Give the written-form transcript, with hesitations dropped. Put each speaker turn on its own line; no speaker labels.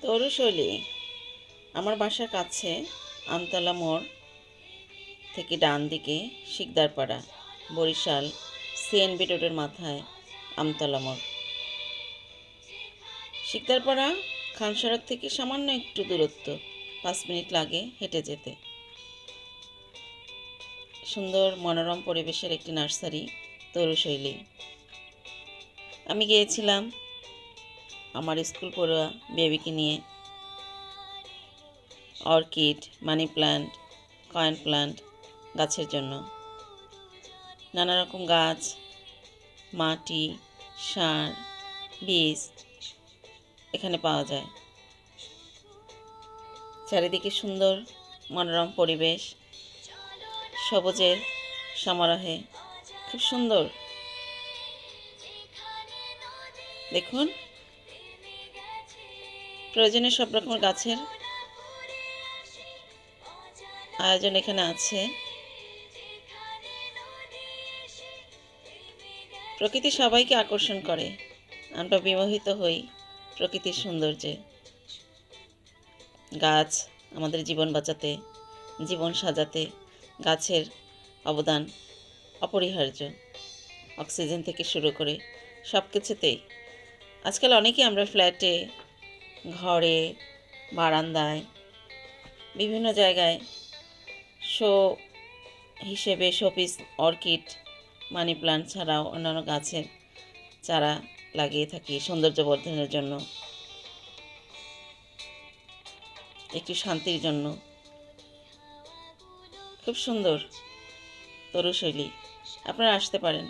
তরুশৈলী আমার বাসার কাছে আমতলা মোড় থেকে ডান দিকে শিকদারপাড়া, বরিশাল সিএনবি রোডের মাথায় আমতলা মোড়। শিকদারপাড়া খান সড়ক থেকে সামান্য একটু দূরত্ব, 5 মিনিট লাগে হেঁটে যেতে। সুন্দর মনোরম পরিবেশের একটি নার্সারি তরুশৈলী। আমি গিয়েছিলাম আমার স্কুল পড়ুয়া বেবিকে নিয়ে। Orchid, money plant, coin plant গাছের জন্য নানা রকম গাছ, মাটি, সার, বীজ এখানে পাওয়া যায়। চারিদিকে সুন্দর মনোরম পরিবেশ, সবুজের সমারোহে খুব সুন্দর। দেখুন, প্রয়োজনীয় সব রকমের গাছের আয়োজন এখানে আছে। প্রকৃতি সবাইকে আকর্ষণ করে। আমরা বিমোহিত হই প্রকৃতির সৌন্দর্যে। গাছ আমাদের জীবন বাঁচাতে, জীবন সাজাতে গাছের অবদান অপরিহার্য। অক্সিজেন থেকে শুরু করে সব কিছুতেই। আজকাল অনেকেই আমরা ফ্ল্যাটে, ঘরে, বারান্দায়, বিভিন্ন জায়গায় শো হিসেবে শোপিস, অর্কিড, মানি প্ল্যান্ট ছাড়াও অন্যান্য গাছের চারা লাগিয়ে থাকি সৌন্দর্য বর্ধনের জন্য, একটু শান্তির জন্য। খুব সুন্দর তরুশৈলী, আপনারা আসতে পারেন।